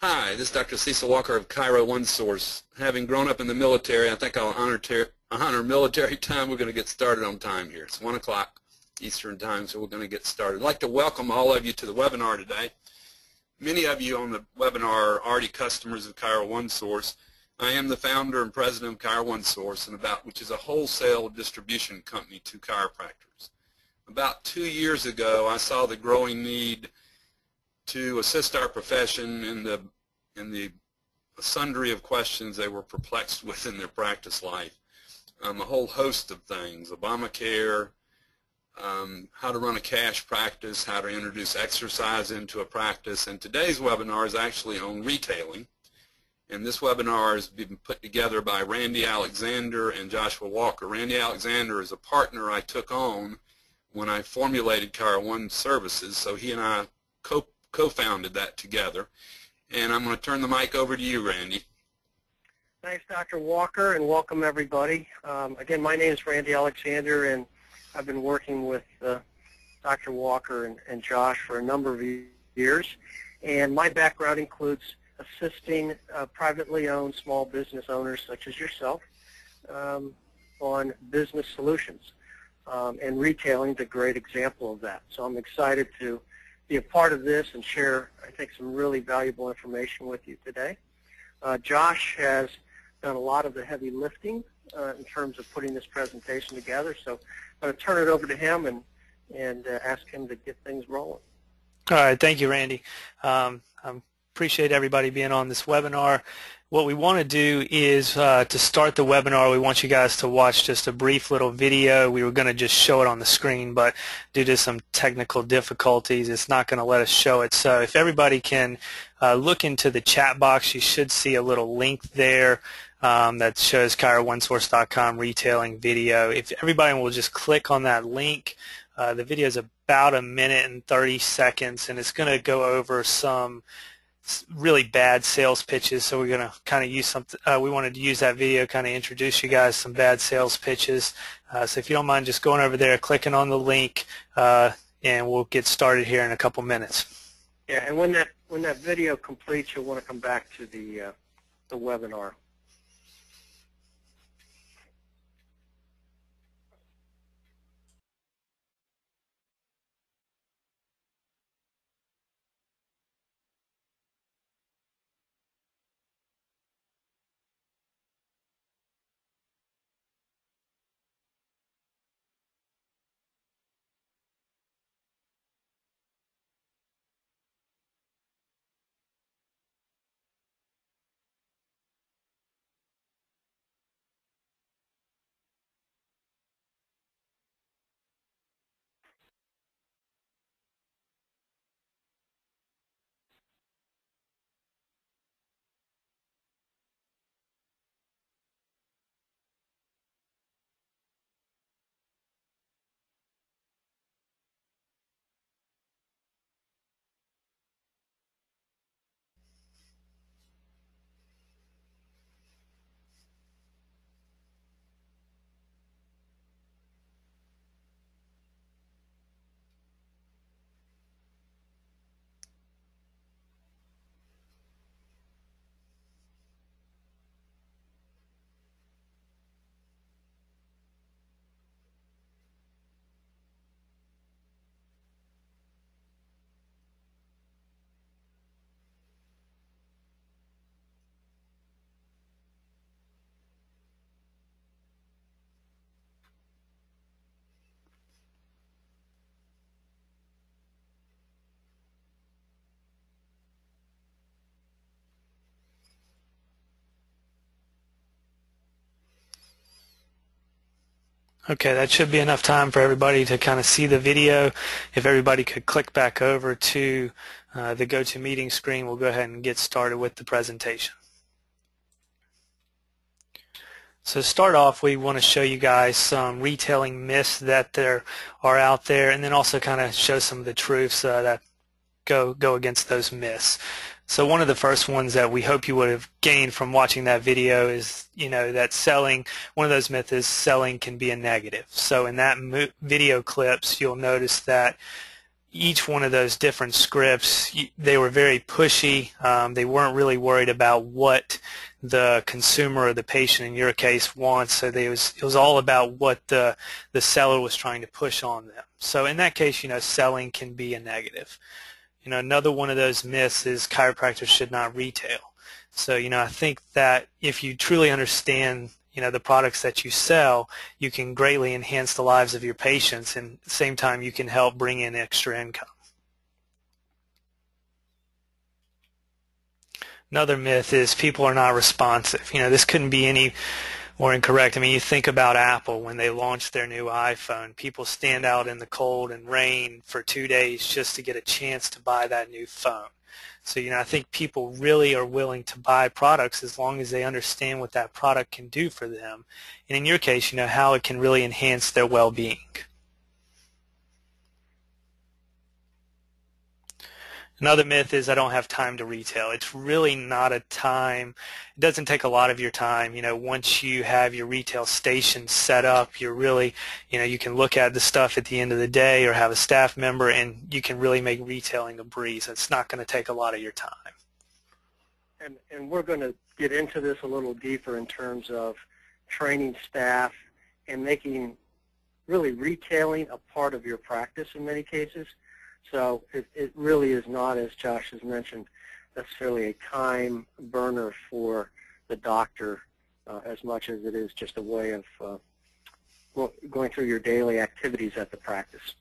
Hi, this is Dr. Cecil Walker of Chiro One Source. Having grown up in the military, I think I'll honor military time. We're going to get started on time here. It's 1 o'clock Eastern time, so we're going to get started. I'd like to welcome all of you to the webinar today. Many of you on the webinar are already customers of Chiro One Source. I am the founder and president of Chiro One Source, which is a wholesale distribution company to chiropractors. About 2 years ago, I saw the growing need to assist our profession in the sundry of questions they were perplexed with in their practice life. A whole host of things: Obamacare, how to run a cash practice, how to introduce exercise into a practice. And today's webinar is actually on retailing. And this webinar has been put together by Randy Alexander and Joshua Walker. Randy Alexander is a partner I took on when I formulated Chiro One Services, so he and I co-founded that together. And I'm going to turn the mic over to you, Randy. Thanks, Dr. Walker, and welcome everybody. Again, my name is Randy Alexander, and I've been working with Dr. Walker and Josh for a number of years. And my background includes assisting privately owned small business owners such as yourself on business solutions. And retailing is a great example of that. So I'm excited to be a part of this and share, I think, some really valuable information with you today. Josh has done a lot of the heavy lifting in terms of putting this presentation together, so I'm going to turn it over to him and ask him to get things rolling. All right, thank you, Randy. I appreciate everybody being on this webinar. What we want to do is to start the webinar, we want you guys to watch just a brief little video. We were going to just show it on the screen, but due to some technical difficulties, it's not going to let us show it. So if everybody can look into the chat box, you should see a little link there that shows ChiroOneSource.com retailing video. If everybody will just click on that link, the video is about 1 minute and 30 seconds, and it's going to go over some really bad sales pitches, so we're going to kind of use something. We wanted to use that video, kind of introduce you guys some bad sales pitches. So if you don't mind just going over there, clicking on the link, and we'll get started here in a couple minutes. Yeah, and when that video completes, you'll want to come back to the webinar. Okay, that should be enough time for everybody to kind of see the video. If everybody could click back over to the GoToMeeting screen, we'll go ahead and get started with the presentation. So to start off, we want to show you guys some retailing myths that there are out there, and then also kind of show some of the truths that go against those myths. So one of the first ones that we hope you would have gained from watching that video is, that selling, one of those myths is selling can be a negative. So in that video clips, you'll notice that, each one of those different scripts, they were very pushy. They weren't really worried about what the consumer or the patient in your case wants. So it was all about what the seller was trying to push on them. So in that case, selling can be a negative. Another one of those myths is chiropractors should not retail. So, I think that if you truly understand, the products that you sell, you can greatly enhance the lives of your patients, and at the same time you can help bring in extra income. Another myth is people are not responsive. This couldn't be any more incorrect. I mean, you think about Apple when they launched their new iPhone. People stand out in the cold and rain for 2 days just to get a chance to buy that new phone. So, I think people really are willing to buy products as long as they understand what that product can do for them. And in your case, how it can really enhance their well-being. Another myth is I don't have time to retail. It's really not a time. It doesn't take a lot of your time. Once you have your retail station set up, you're really, you can look at the stuff at the end of the day or have a staff member, and you can really make retailing a breeze. It's not going to take a lot of your time. And we're going to get into this a little deeper in terms of training staff and making really retailing a part of your practice in many cases. So it really is not, as Josh has mentioned, necessarily a time burner for the doctor as much as it is just a way of going through your daily activities at the practice.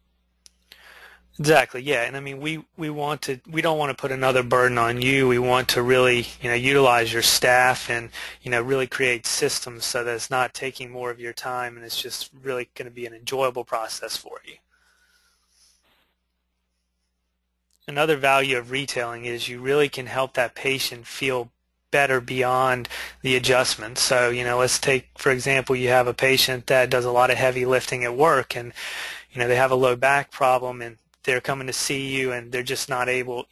Exactly, yeah. And I mean, we don't want to put another burden on you. We want to really, utilize your staff and, really create systems so that it's not taking more of your time, and it's just really going to be an enjoyable process for you. Another value of retailing is you really can help that patient feel better beyond the adjustment. So, let's take, for example, you have a patient that does a lot of heavy lifting at work, and, they have a low back problem, and they're coming to see you, and they're just not able,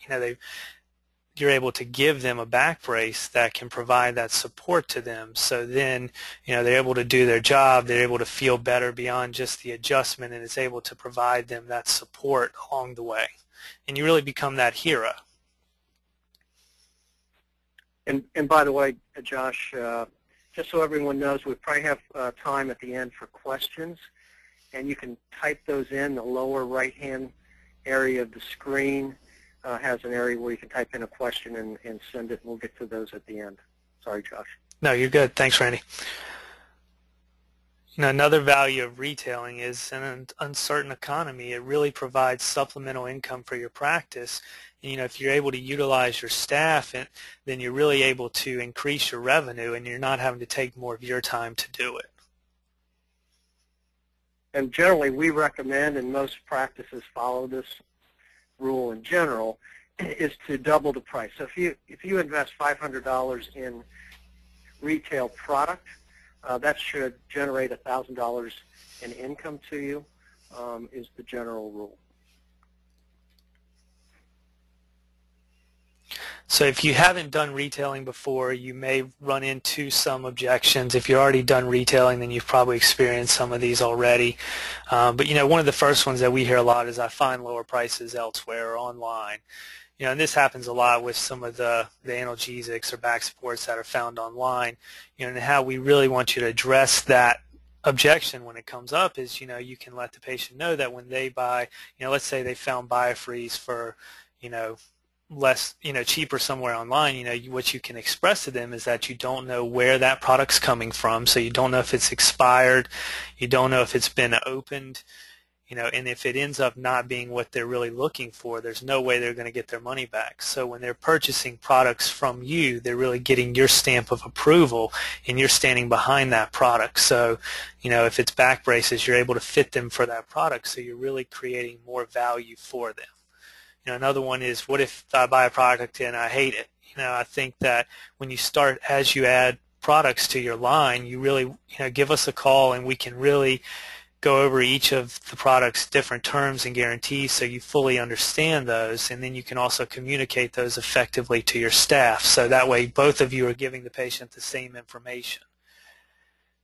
you're able to give them a back brace that can provide that support to them. So then, they're able to do their job, they're able to feel better beyond just the adjustment, and it's able to provide them that support along the way. And you really become that hero. And by the way, Josh, just so everyone knows, we probably have time at the end for questions, and you can type those in. The lower right-hand area of the screen has an area where you can type in a question and send it, and we'll get to those at the end. Sorry, Josh. No, you're good. Thanks, Randy. Another value of retailing is in an uncertain economy, it really provides supplemental income for your practice. If you're able to utilize your staff, then you're really able to increase your revenue, and you're not having to take more of your time to do it. And generally, we recommend, and most practices follow this rule in general, is to double the price. So if you invest $500 in retail product, that should generate $1,000 in income to you, is the general rule. So if you haven't done retailing before, you may run into some objections. If you've already done retailing, then you've probably experienced some of these already. But one of the first ones that we hear a lot is I find lower prices elsewhere or online. And this happens a lot with some of the analgesics or back supports that are found online. And how we really want you to address that objection when it comes up is, you can let the patient know that when they buy, let's say they found BioFreeze for, less, cheaper somewhere online, what you can express to them is that you don't know where that product's coming from, so you don't know if it's expired, you don't know if it's been opened, and if it ends up not being what they're really looking for, there's no way they're going to get their money back. So when they're purchasing products from you, they're really getting your stamp of approval, and you're standing behind that product. So, if it's back braces, you're able to fit them for that product, so you're really creating more value for them. Another one is, what if I buy a product and I hate it? I think that when you start, as you add products to your line, you really, give us a call, and we can really go over each of the product's different terms and guarantees so you fully understand those, and then you can also communicate those effectively to your staff. So that way both of you are giving the patient the same information.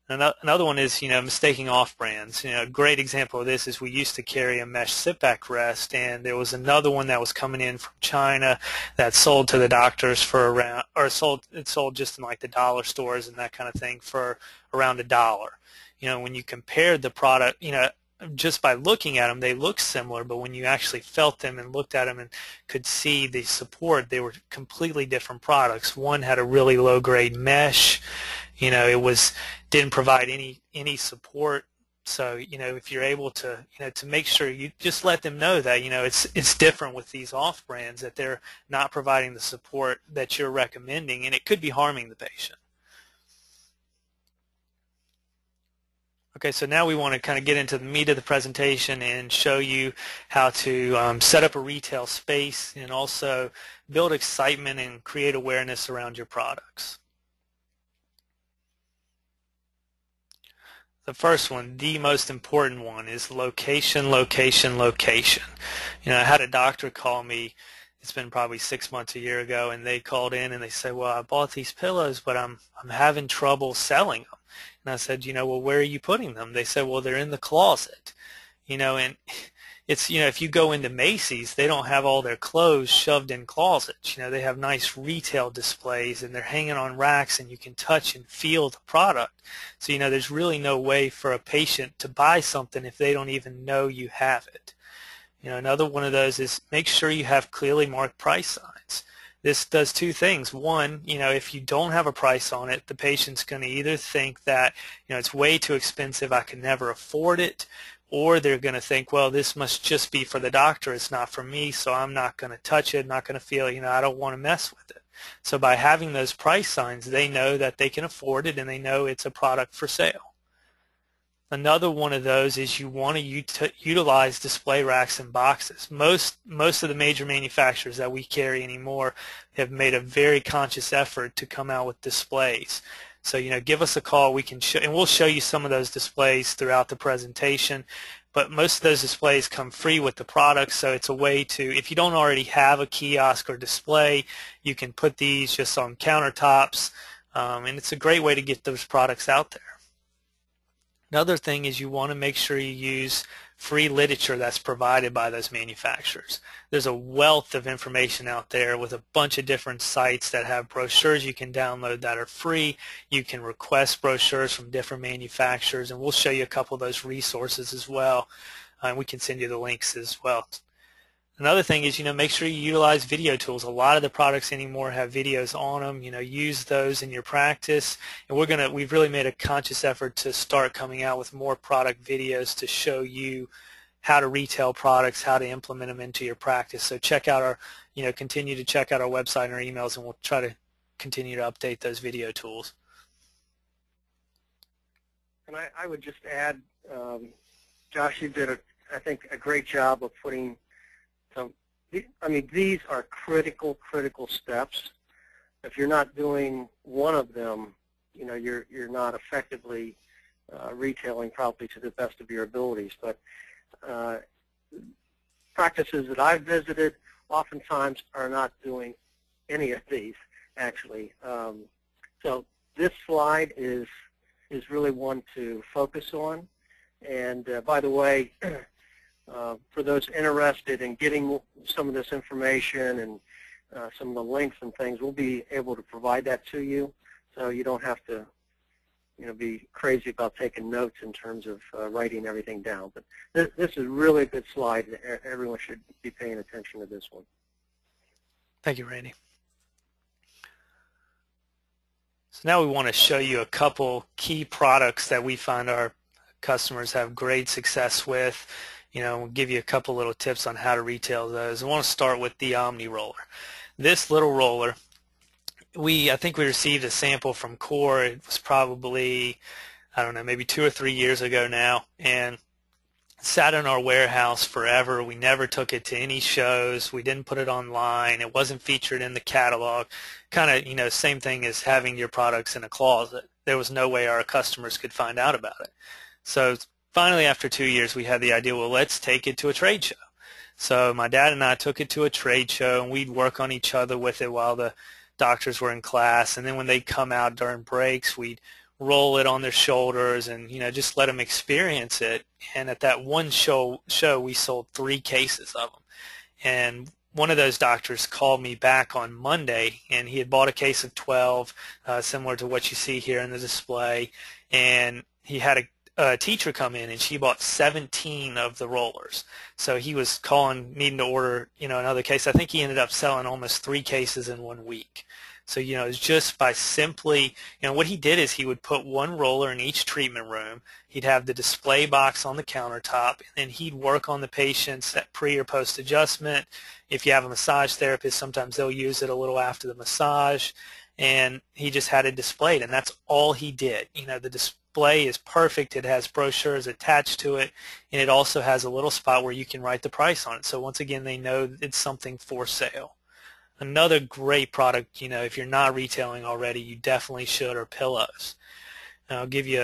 Another one is, mistaking off brands. A great example of this is we used to carry a mesh sit-back rest, and there was another one that was coming in from China that sold to the doctors for around, or it sold just in like the dollar stores and that kind of thing for around $1. When you compared the product, just by looking at them, they look similar, but when you actually felt them and looked at them and could see the support, they were completely different products. One had a really low-grade mesh. It didn't provide any support. So, if you're able to, to make sure you just let them know that, it's different with these off brands, that they're not providing the support that you're recommending, and it could be harming the patient. Okay, so now we want to kind of get into the meat of the presentation and show you how to set up a retail space and also build excitement and create awareness around your products. The first one, the most important one, is location, location, location. I had a doctor call me, it's been probably 6 months, a year ago, and they called in and they said, well, I bought these pillows, but I'm having trouble selling them. And I said, well, where are you putting them? They said, well, they're in the closet. And it's, if you go into Macy's, they don't have all their clothes shoved in closets. They have nice retail displays, and they're hanging on racks, and you can touch and feel the product. So, there's really no way for a patient to buy something if they don't even know you have it. Another one of those is make sure you have clearly marked price signs. This does two things. One, if you don't have a price on it, the patient's going to either think that, it's way too expensive, I can never afford it, or they're going to think, well, this must just be for the doctor, it's not for me, so I'm not going to touch it, not going to feel, I don't want to mess with it. So by having those price signs, they know that they can afford it and they know it's a product for sale. Another one of those is you want to utilize display racks and boxes. Most of the major manufacturers that we carry anymore have made a very conscious effort to come out with displays. So, give us a call. We can and we'll show you some of those displays throughout the presentation. But most of those displays come free with the product, so it's a way to, if you don't already have a kiosk or display, you can put these just on countertops, and it's a great way to get those products out there. Another thing is you want to make sure you use free literature that's provided by those manufacturers. There's a wealth of information out there with a bunch of different sites that have brochures you can download that are free. You can request brochures from different manufacturers, and we'll show you a couple of those resources as well. And we can send you the links as well. Another thing is, make sure you utilize video tools. A lot of the products anymore have videos on them. Use those in your practice. And we've really made a conscious effort to start coming out with more product videos to show you how to retail products, how to implement them into your practice. So check out our, continue to check out our website and our emails, and we'll try to continue to update those video tools. And I would just add, Josh, you did, I think, a great job of putting these are critical steps. If you're not doing one of them, you're not effectively retailing probably to the best of your abilities. But practices that I've visited oftentimes are not doing any of these, actually. So this slide is really one to focus on. And by the way, for those interested in getting some of this information and some of the links and things, we'll be able to provide that to you, so you don't have to, be crazy about taking notes in terms of writing everything down. But this is really a good slide. Everyone should be paying attention to this one. Thank you, Randy. So now we want to show you a couple key products that we find our customers have great success with. We'll give you a couple little tips on how to retail those. I want to start with the Omni Roller. This little roller, I think we received a sample from Core. It was probably, I don't know, maybe 2 or 3 years ago now, and sat in our warehouse forever. We never took it to any shows. We didn't put it online. It wasn't featured in the catalog. Kind of, same thing as having your products in a closet. There was no way our customers could find out about it. So finally, after 2 years, we had the idea, well, let's take it to a trade show. So my dad and I took it to a trade show, and we'd work on each other with it while the doctors were in class. And then when they'd come out during breaks, we'd roll it on their shoulders and, just let them experience it. And at that one show we sold 3 cases of them. And one of those doctors called me back on Monday, and he had bought a case of 12, similar to what you see here in the display, and he had a teacher come in, and she bought 17 of the rollers. So he was calling, needing to order, another case. I think he ended up selling almost 3 cases in 1 week. So, it's just by simply, what he did is he would put 1 roller in each treatment room. He'd have the display box on the countertop, and then he'd work on the patients at pre or post adjustment. If you have a massage therapist, sometimes they'll use it a little after the massage, and he just had it displayed, and that's all he did. The display is perfect. It has brochures attached to it, and it also has a little spot where you can write the price on it. So once again, they know it's something for sale. Another great product, if you're not retailing already, you definitely should, are pillows. And I'll give you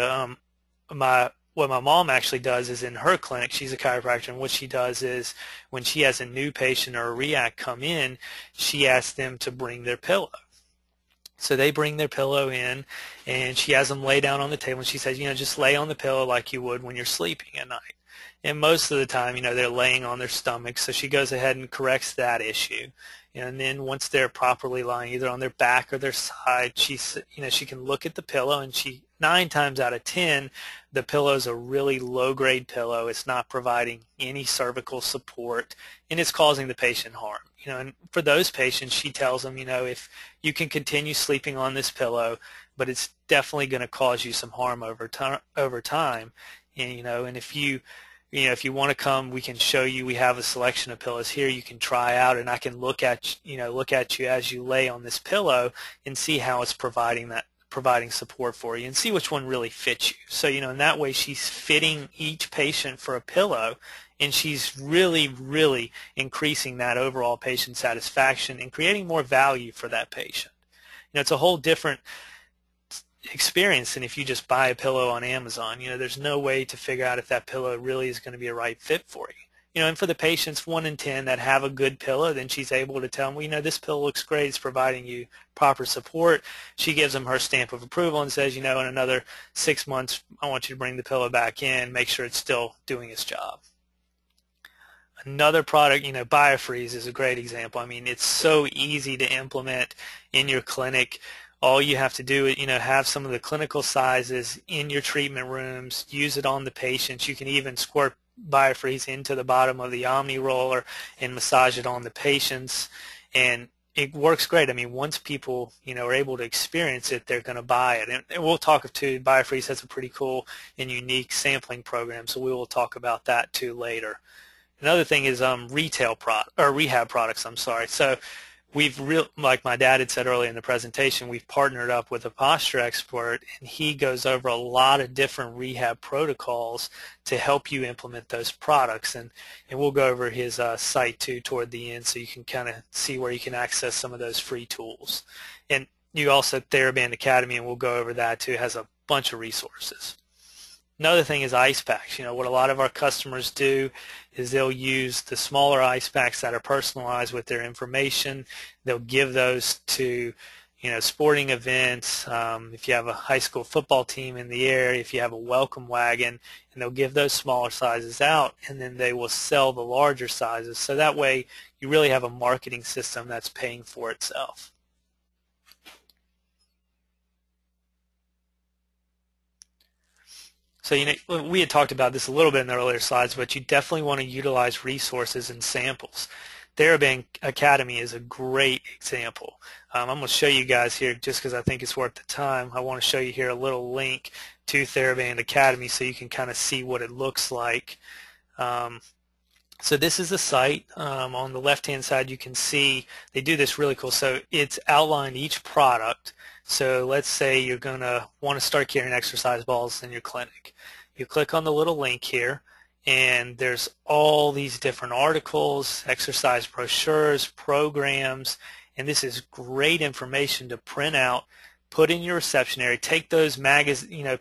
what my mom actually does is in her clinic. She's a chiropractor, and what she does is when she has a new patient or a REAC come in, she asks them to bring their pillow. So they bring their pillow in, and she has them lay down on the table, and she says, just lay on the pillow like you would when you're sleeping at night. And most of the time, they're laying on their stomach, so she goes ahead and corrects that issue. And then once they're properly lying either on their back or their side, she can look at the pillow, and 9 times out of 10, the pillow is a really low-grade pillow. It's not providing any cervical support, and it's causing the patient harm. And for those patients, she tells them, if you can continue sleeping on this pillow, but it's definitely going to cause you some harm over time. And and if you want to come, we can show you. We have a selection of pillows here you can try out, and I can look at you as you lay on this pillow and see how it's providing support for you, and see which one really fits you. So in that way, she's fitting each patient for a pillow, and she's really increasing that overall patient satisfaction and creating more value for that patient. It's a whole different experience than if you just buy a pillow on Amazon. There's no way to figure out if that pillow really is going to be a right fit for you. And for the patients 1 in 10 that have a good pillow, then she's able to tell them, this pillow looks great, it's providing you proper support. She gives them her stamp of approval and says, in another 6 months, I want you to bring the pillow back in, make sure it's still doing its job. Another product, BioFreeze is a great example. It's so easy to implement in your clinic. All you have to do is, have some of the clinical sizes in your treatment rooms, use it on the patients. You can even squirt BioFreeze into the bottom of the Omni roller and massage it on the patients, and it works great. Once people, are able to experience it, they're going to buy it. And we'll talk too, BioFreeze has a pretty cool and unique sampling program, so we will talk about that too later. Another thing is rehab products. So like my dad had said earlier in the presentation, we've partnered up with a posture expert, and he goes over a lot of different rehab protocols to help you implement those products. And we'll go over his site too toward the end, so you can kind of see where you can access some of those free tools. And you also, TheraBand Academy, and we'll go over that too, has a bunch of resources. Another thing is ice packs. What a lot of our customers do is they'll use the smaller ice packs that are personalized with their information. They'll give those to, sporting events. If you have a high school football team in the area, if you have a welcome wagon, and they'll give those smaller sizes out, and then they will sell the larger sizes. So that way you really have a marketing system that's paying for itself. So, we had talked about this a little bit in the earlier slides, but you definitely want to utilize resources and samples. TheraBand Academy is a great example. I'm going to show you guys here just because I think it's worth the time. I want to show you here a little link to TheraBand Academy so you can kind of see what it looks like. So this is the site. On the left-hand side, you can see they do this really cool. So it's outlined each product. So let's say you're going to want to start carrying exercise balls in your clinic. You click on the little link here, and there's all these different articles, exercise brochures, programs, and this is great information to print out, put in your reception area. Take those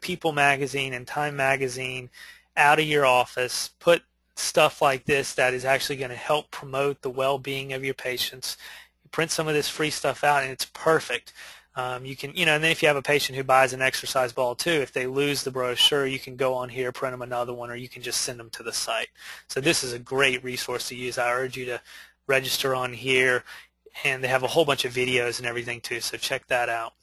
People Magazine and Time Magazine out of your office. Put stuff like this that is actually going to help promote the well-being of your patients. You print some of this free stuff out, and it's perfect. You can, and then if you have a patient who buys an exercise ball too, if they lose the brochure, you can go on here, print them another one, or you can just send them to the site. So this is a great resource to use. I urge you to register on here, and they have a whole bunch of videos and everything too, so check that out.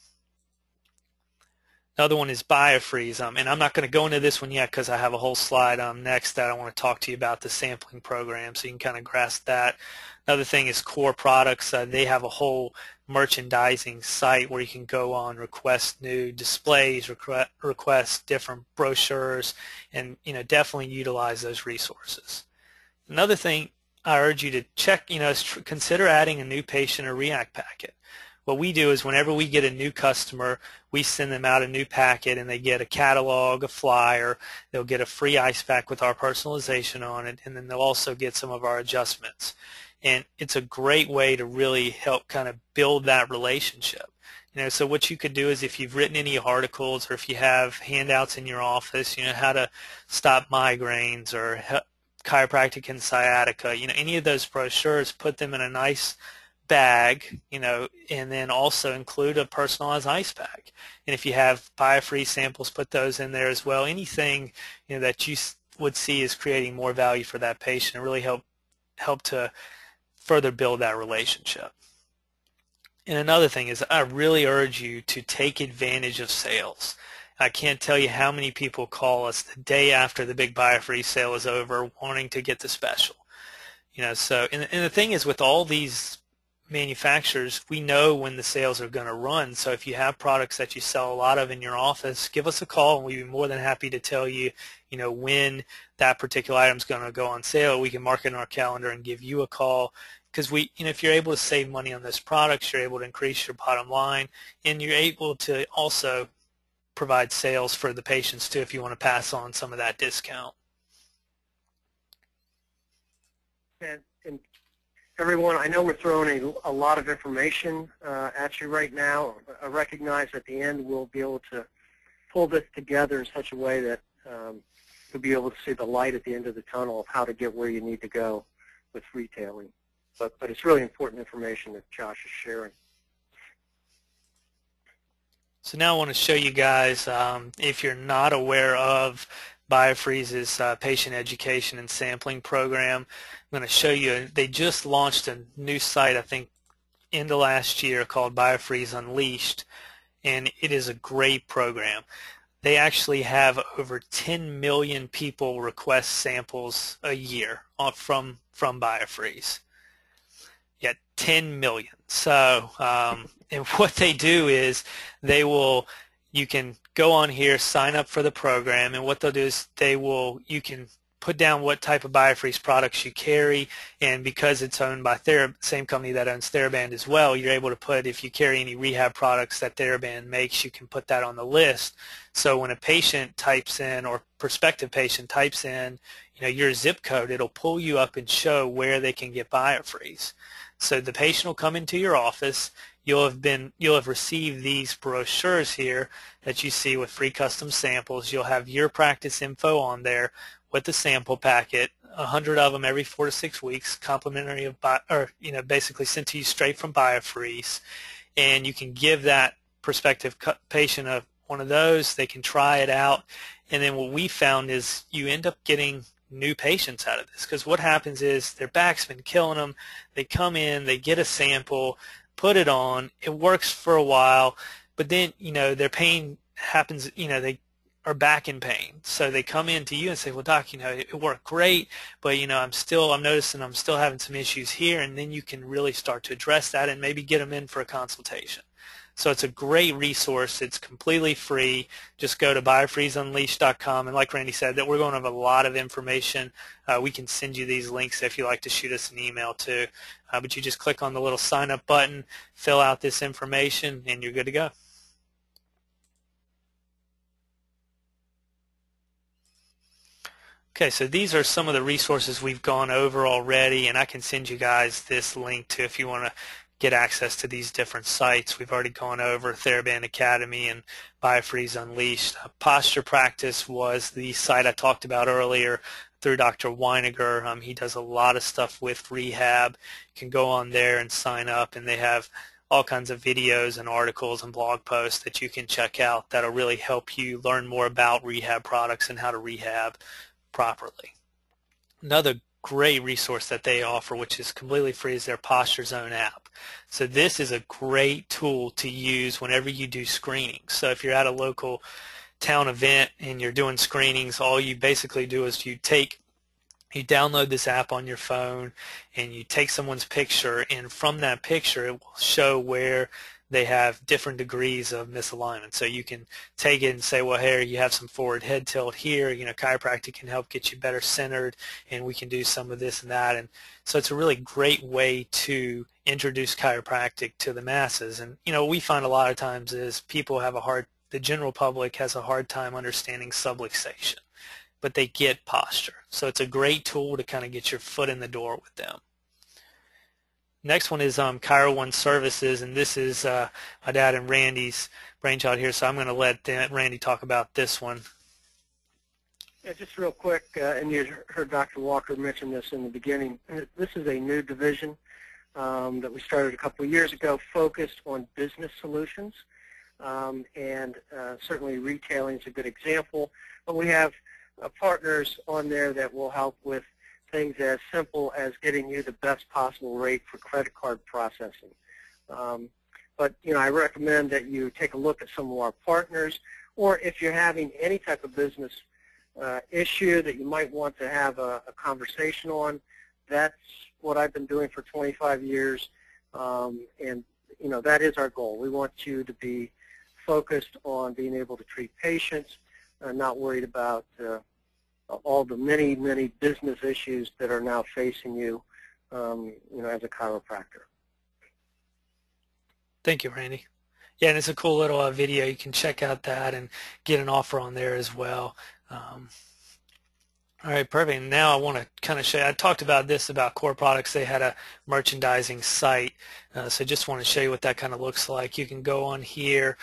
Another one is BioFreeze, and I'm not going to go into this one yet because I have a whole slide next that I want to talk to you about the sampling program, so you can kind of grasp that. Another thing is Core Products. They have a whole merchandising site where you can go on, request new displays, request different brochures, and definitely utilize those resources. Another thing I urge you to check, is consider adding a new patient or REACT packet. What we do is whenever we get a new customer, we send them out a new packet, and they get a catalog, a flyer, they'll get a free ice pack with our personalization on it, and then they'll also get some of our adjustments. And it's a great way to really help kind of build that relationship. So what you could do is if you've written any articles or if you have handouts in your office, how to stop migraines or chiropractic and sciatica, any of those brochures, put them in a nice bag, and then also include a personalized ice pack. And if you have BioFreeze samples, put those in there as well. Anything that you would see is creating more value for that patient and really help to further build that relationship. And another thing is I really urge you to take advantage of sales. I can't tell you how many people call us the day after the big BioFreeze sale is over wanting to get the special. So and the thing is with all these manufacturers, we know when the sales are going to run. So if you have products that you sell a lot of in your office, give us a call and we'd be more than happy to tell you, when that particular item is going to go on sale. We can mark it in our calendar and give you a call, because if you're able to save money on those products, you're able to increase your bottom line, and you're able to also provide sales for the patients too if you want to pass on some of that discount. And everyone, I know we're throwing a lot of information at you right now. I recognize at the end we'll be able to pull this together in such a way that you'll be able to see the light at the end of the tunnel of how to get where you need to go with retailing. But it's really important information that Josh is sharing. So now I want to show you guys, if you're not aware of BioFreeze's patient education and sampling program, I'm going to show you, they just launched a new site, I think, end of last year called BioFreeze Unleashed, and it is a great program. They actually have over 10 million people request samples a year from BioFreeze. Yeah, 10 million. So, and what they do is you can go on here, sign up for the program, and what they'll do is you can put down what type of BioFreeze products you carry, and because it's owned by same company that owns TheraBand as well, you're able to put, if you carry any rehab products that TheraBand makes, you can put that on the list. So when a patient types in, or prospective patient types in, your zip code, it'll pull you up and show where they can get BioFreeze. So the patient will come into your office. You'll have received these brochures here that you see with free custom samples. You'll have your practice info on there with the sample packet, 100 of them every 4 to 6 weeks, complimentary of basically sent to you straight from BioFreeze, and you can give that prospective patient one of those. They can try it out, and then what we found is you end up getting new patients out of this, because what happens is their back's been killing them. They come in, they get a sample, put it on, it works for a while, but then their pain happens, they are back in pain, so they come in to you and say, well, doc, it worked great, but I'm noticing I'm still having some issues here, and then you can really start to address that and maybe get them in for a consultation. So it's a great resource. It's completely free. Just go to biofreezeunleashed.com, and like Randy said, that we're going to have a lot of information. We can send you these links if you like to shoot us an email too. But you just click on the little sign up button, fill out this information, and you're good to go. Okay, so these are some of the resources we've gone over already, and I can send you guys this link too if you want to get access to these different sites. We've already gone over TheraBand Academy and BioFreeze Unleashed. Posture Practice was the site I talked about earlier through Dr. Weiniger. He does a lot of stuff with rehab. You can go on there and sign up, and they have all kinds of videos and articles and blog posts that you can check out that'll really help you learn more about rehab products and how to rehab properly. Another great resource that they offer, which is completely free, is their Posture Zone app. So this is a great tool to use whenever you do screenings. So if you're at a local town event and you're doing screenings, all you basically do is you download this app on your phone and you take someone's picture, and from that picture it will show where they have different degrees of misalignment. So you can take it and say, well, here you have some forward head tilt here, chiropractic can help get you better centered, and we can do some of this and that. And so it's a really great way to introduce chiropractic to the masses. And what we find a lot of times is the general public has a hard time understanding subluxation, but they get posture. So it's a great tool to kind of get your foot in the door with them. Next one is Chiro One Services, and this is my dad and Randy's brainchild here, so I'm going to let Randy talk about this one. Yeah, just real quick, and you heard Dr. Walker mention this in the beginning, this is a new division that we started a couple of years ago focused on business solutions, and certainly retailing is a good example, but we have partners on there that will help with things as simple as getting you the best possible rate for credit card processing. But I recommend that you take a look at some of our partners, or if you're having any type of business issue that you might want to have a conversation on, that's what I've been doing for 25 years, and that is our goal. We want you to be focused on being able to treat patients, not worried about all the many, many business issues that are now facing you, as a chiropractor. Thank you, Randy. Yeah, and it's a cool little video. You can check out that and get an offer on there as well. All right, perfect. And now I want to kind of show you, I talked about this about Core Products. They had a merchandising site, so just want to show you what that kind of looks like. You can go on here,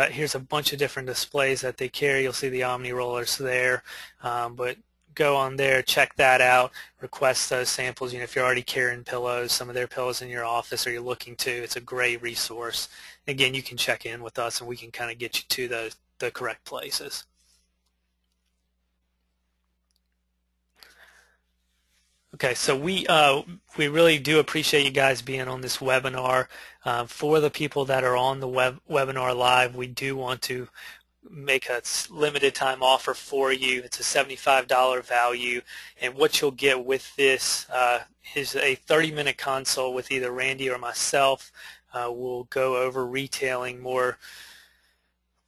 here's a bunch of different displays that they carry. You'll see the Omni rollers there, but go on there, check that out, request those samples. If you're already carrying pillows, some of their pillows in your office, or you're looking to, it's a great resource. Again, you can check in with us and we can kind of get you to the correct places. Okay, so we really do appreciate you guys being on this webinar. For the people that are on the webinar live, we do want to make a limited time offer for you. It's a $75 value, and what you'll get with this is a 30-minute consult with either Randy or myself. We'll go over retailing more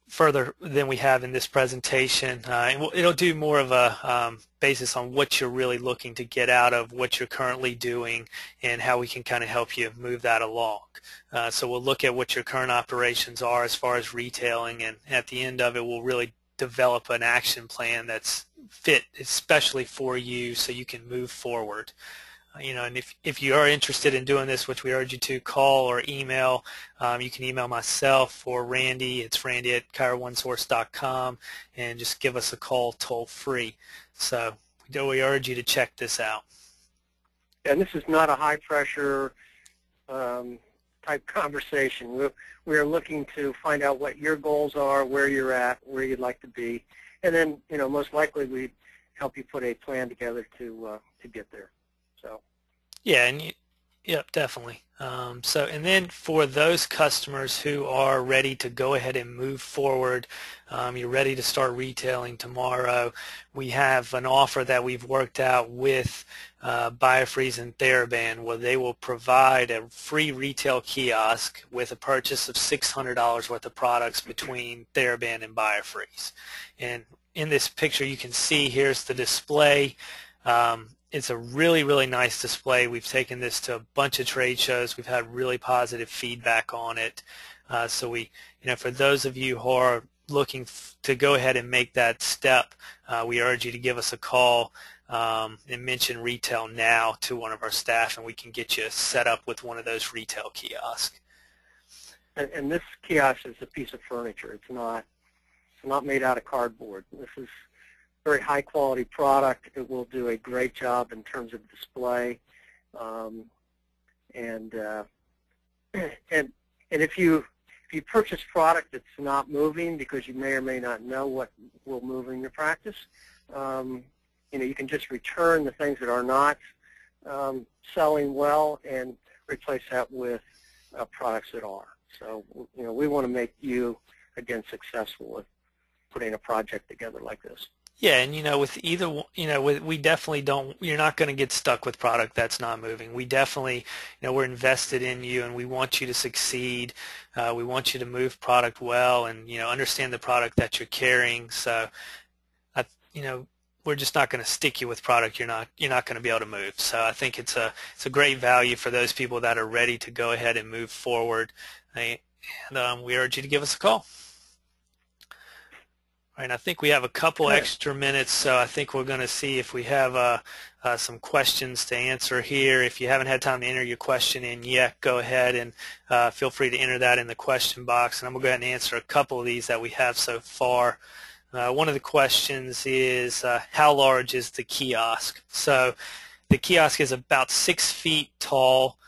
further than we have in this presentation, and it'll do more of a basis on what you're really looking to get out of what you're currently doing and how we can kind of help you move that along. So we'll look at what your current operations are as far as retailing, and at the end of it we'll really develop an action plan that's fit especially for you so you can move forward. And if you are interested in doing this, which we urge you to, call or email. You can email myself or Randy. It's randy@chiroonesource.com, and just give us a call toll free. So we urge you to check this out. And this is not a high-pressure type conversation. We are looking to find out what your goals are, where you're at, where you'd like to be, and then most likely we'd help you put a plan together to get there. So. Yeah, and yep, definitely. And then for those customers who are ready to go ahead and move forward, you're ready to start retailing tomorrow, we have an offer that we've worked out with Biofreeze and TheraBand, where they will provide a free retail kiosk with a purchase of $600 worth of products between TheraBand and Biofreeze. And in this picture you can see here's the display. It's a really, really nice display. We've taken this to a bunch of trade shows. We've had really positive feedback on it. So for those of you who are looking to go ahead and make that step, we urge you to give us a call and mention retail now to one of our staff, and we can get you set up with one of those retail kiosks. And this kiosk is a piece of furniture. It's not made out of cardboard. This is very high quality product. It will do a great job in terms of display, and And if you purchase product that's not moving because you may or may not know what will move in your practice, you can just return the things that are not selling well and replace that with products that are. So, we want to make you, again, successful with putting a project together like this. Yeah, and with either, we definitely don't, you're not going to get stuck with product that's not moving. We definitely, we're invested in you and we want you to succeed. We want you to move product well and, understand the product that you're carrying. So, we're just not going to stick you with product you're not going to be able to move. So I think it's a great value for those people that are ready to go ahead and move forward. And we urge you to give us a call. All right, I think we have a couple extra minutes, so I think we're going to see if we have some questions to answer here. If you haven't had time to enter your question in yet, go ahead and feel free to enter that in the question box, and I'm going to go ahead and answer a couple of these that we have so far. One of the questions is, how large is the kiosk? So the kiosk is about 6 feet tall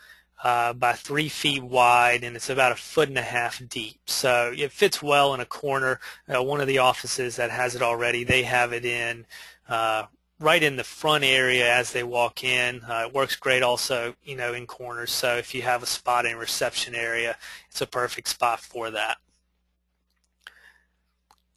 by 3 feet wide, and it's about 1.5 feet deep. So it fits well in a corner. One of the offices that has it already, they have it in right in the front area as they walk in. It works great also, in corners. So if you have a spot in reception area, it's a perfect spot for that.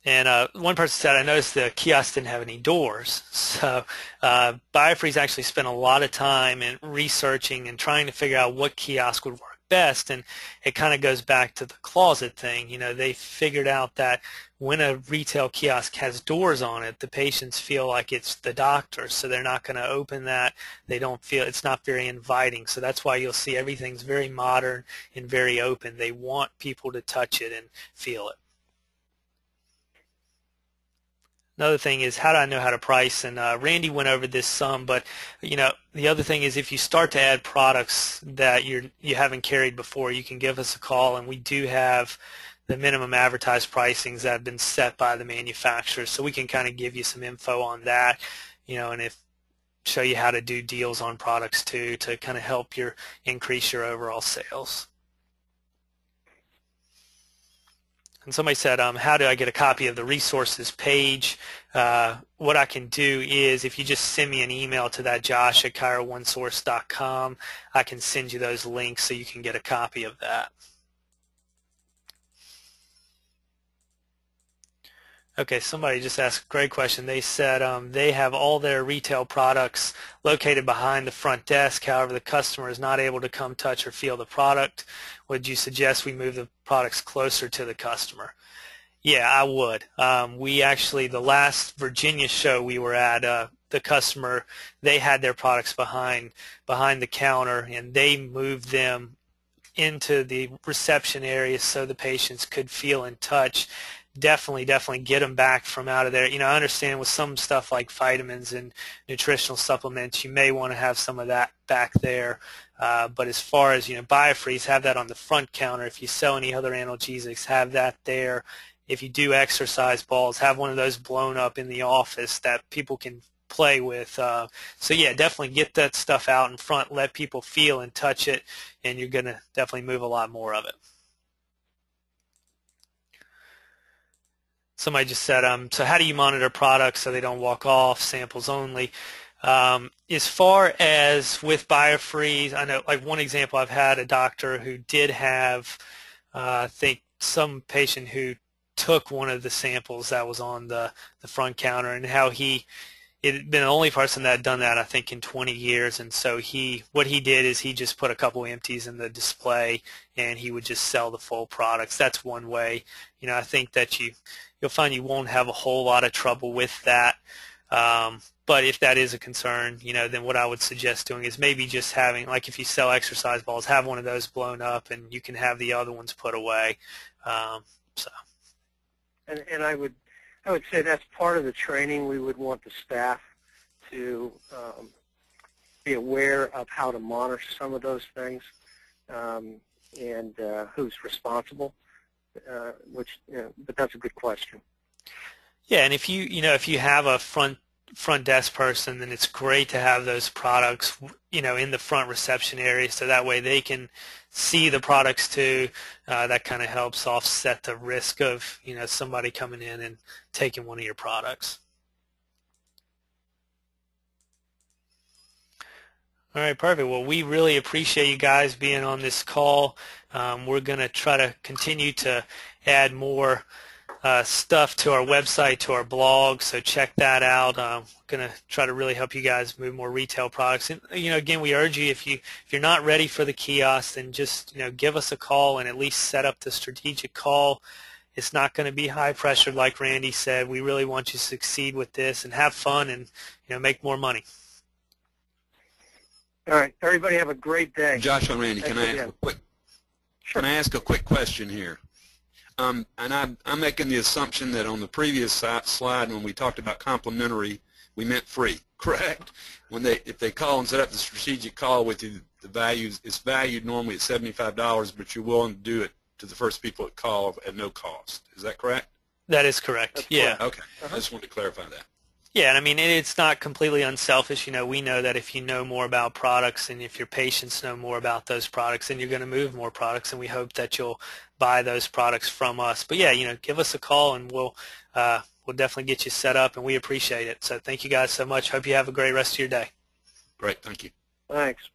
And one person said, I noticed the kiosk didn't have any doors. So Biofreeze actually spent a lot of time in researching and trying to figure out what kiosk would work best. And it kind of goes back to the closet thing. They figured out that when a retail kiosk has doors on it, the patients feel like it's the doctor. So they're not going to open that. They don't feel, it's not very inviting. So that's why you'll see everything's very modern and very open. They want people to touch it and feel it. Another thing is, how do I know how to price? And Randy went over this some, but the other thing is, if you start to add products that you haven't carried before, you can give us a call, and we do have the minimum advertised pricings that have been set by the manufacturers, so we can kind of give you some info on that, and show you how to do deals on products too, to kind of help increase your overall sales. And somebody said, how do I get a copy of the resources page? What I can do is, if you just send me an email to that josh@chiro1source.com, I can send you those links so you can get a copy of that. Okay, somebody just asked a great question. They said they have all their retail products located behind the front desk. However, the customer is not able to come touch or feel the product. Would you suggest we move the products closer to the customer? Yeah, I would. We actually, the last Virginia show we were at, the customer, they had their products behind the counter, and they moved them into the reception area so the patients could feel and touch. Definitely get them back from out of there. I understand with some stuff like vitamins and nutritional supplements, you may want to have some of that back there. But as far as, Biofreeze, have that on the front counter. If you sell any other analgesics, have that there. If you do exercise balls, have one of those blown up in the office that people can play with. So yeah, definitely get that stuff out in front, let people feel and touch it, and you're going to definitely move a lot more of it. Somebody just said, so how do you monitor products so they don't walk off, samples only? As far as with Biofreeze, I know, like one example, I've had a doctor who did have, I think, some patient who took one of the samples that was on the front counter, and how it had been the only person that had done that, I think, in 20 years. And so what he did is he just put a couple empties in the display, and he would just sell the full products. That's one way. I think that you'll find you won't have a whole lot of trouble with that. But if that is a concern, then what I would suggest doing is maybe just having, like if you sell exercise balls, have one of those blown up, and you can have the other ones put away. So. And I would say that's part of the training. We would want the staff to be aware of how to monitor some of those things, and who's responsible. But that's a good question. Yeah, and if you have a front front desk person, then it's great to have those products, in the front reception area, so that way they can see the products too. That kind of helps offset the risk of, somebody coming in and taking one of your products. All right, perfect. Well, we really appreciate you guys being on this call. We're going to try to continue to add more stuff to our website, to our blog, so check that out. We're going to try to really help you guys move more retail products. And again, we urge you, if you're not ready for the kiosk, then just give us a call and at least set up the strategic call. It's not going to be high pressure, like Randy said. We really want you to succeed with this and have fun and make more money. All right. Everybody have a great day. Josh and Randy, Thanks can I ask again. a quick? Sure. Can I ask a quick question here? And I'm making the assumption that on the previous slide, when we talked about complimentary, we meant free, correct? If they call and set up the strategic call with you, the values, it's valued normally at $75, but you're willing to do it to the first people that call at no cost. Is that correct? That is correct. That's yeah. correct. Okay. I just wanted to clarify that. Yeah, and I mean, it's not completely unselfish. We know that if you know more about products and if your patients know more about those products, then you're going to move more products, and we hope that you'll buy those products from us. But yeah, give us a call, and we'll definitely get you set up, and we appreciate it. So thank you guys so much. Hope you have a great rest of your day. Great. Thank you. Thanks.